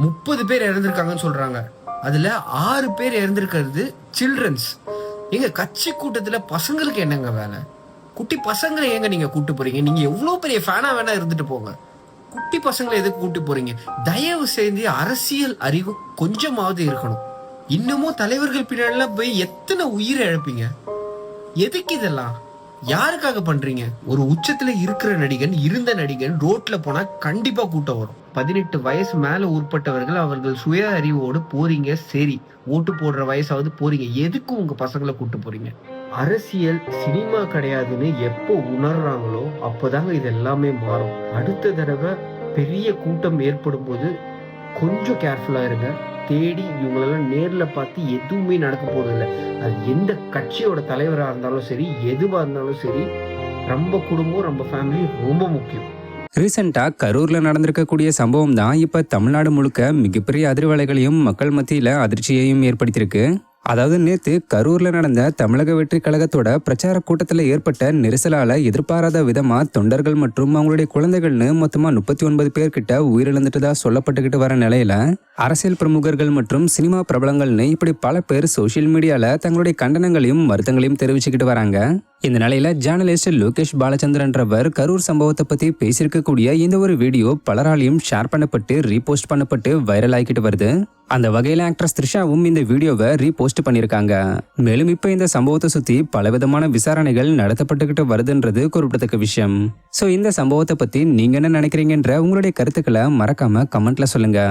30 பேர் இறந்திருக்காங்கன்னு சொல்றாங்க. அதுல 6 பேர் இறந்திருக்கிறது சில்ட்ரன்ஸ். எங்க கட்சி கூட்டத்துல பசங்களுக்கு என்னங்க வேலை? குட்டி பசங்களை ஏங்க நீங்க கூட்டு போறீங்க? நீங்க எவ்வளவு பெரிய ஃபேனா வேணா இருந்துட்டு போங்க, குட்டி பசங்களை எதுக்கு கூட்டு போறீங்க? தயவு செய்து அரசியல் அறிவு கொஞ்சமாவது இருக்கணும். இன்னமும் தலைவர்கள் பின்னாடிலாம் போய் எத்தனை உயிரை இழப்பீங்க? எதுக்கு இதெல்லாம்? யாருக்காக பண்றீங்க? ஒரு உச்சத்துல இருக்கிற நடிகன், இருந்த நடிகன் ரோட்ல போனா கண்டிப்பா கூட்டம் வரும். 18 வயசு மேல உட்பட்டவர்கள் அவர்கள் சுய அறிவோடு போறீங்க, சரி. ஓட்டு போடுற வயசாவது போறீங்க. எதுக்கு உங்க பசங்களை கூட்டு போறீங்க? அரசியல் சினிமா கிடையாதுன்னு எப்போ உணர்றாங்களோ அப்போதாங்க இது எல்லாமே மாறும். அடுத்த தடவை பெரிய கூட்டம் ஏற்படும் போது கொஞ்சம் கேர்ஃபுல்லா இருங்க. தேடி இவங்களெல்லாம் நேர்ல பார்த்து எதுவுமே நடக்க போறதில்லை. அது எந்த கட்சியோட தலைவராக இருந்தாலும் சரி, எதுவா இருந்தாலும் சரி, நம்ம குடும்பம், நம்ம ஃபேமிலி ரொம்ப முக்கியம். ரீசெண்டா கரூர்ல நடந்திருக்கக்கூடிய சம்பவம் தான் இப்ப தமிழ்நாடு முழுக்க மிகப்பெரிய அதிர்வலைகளையும் மக்கள் மத்தியில அதிர்ச்சியையும் ஏற்படுத்தியிருக்கு. அதாவது நேத்து கரூர்ல நடந்த தமிழக வெற்றி கழகத்தோட பிரச்சார கூட்டத்துல ஏற்பட்ட நெரிசலால எதிர்பாராத விதமா தொண்டர்கள் மற்றும் அவங்களுடைய குழந்தைகள்னு மொத்தமா 39 பேர் கிட்ட உயிரிழந்துட்டதா சொல்லப்பட்டுக்கிட்டு வர நிலையில அரசியல் பிரமுகர்கள் மற்றும் சினிமா பிரபலங்கள்னு இப்படி பல பேர் சோசியல் மீடியால தங்களுடைய கண்டனங்களையும் வருத்தங்களையும் தெரிவிச்சுக்கிட்டு வராங்க. இந்த நிலையில ஜேர்னலிஸ்ட் லோகேஷ் பாலச்சந்திரன்றவர் கரூர் சம்பவத்தை பத்தி பேசியிருக்கக்கூடிய இந்த ஒரு வீடியோ பலராலையும் ஷேர் பண்ணப்பட்டு ரீபோஸ்ட் பண்ணப்பட்டு வைரல் ஆகிக்கிட்டு வருது. அந்த வகையில ஆக்ட்ரஸ் த்ரிஷாவும் இந்த வீடியோவை ரீபோஸ்ட் பண்ணியிருக்காங்க. மேலும் இப்ப இந்த சம்பவத்தை சுத்தி பலவிதமான விசாரணைகள் நடத்தப்பட்டுக்கிட்டு வருதுன்றது குறிப்பிடத்தக்க விஷயம். சோ இந்த சம்பவத்தை பத்தி நீங்க என்ன நினைக்கிறீங்கன்ற உங்களுடைய கருத்துக்களை மறக்காம கமெண்ட்ல சொல்லுங்க.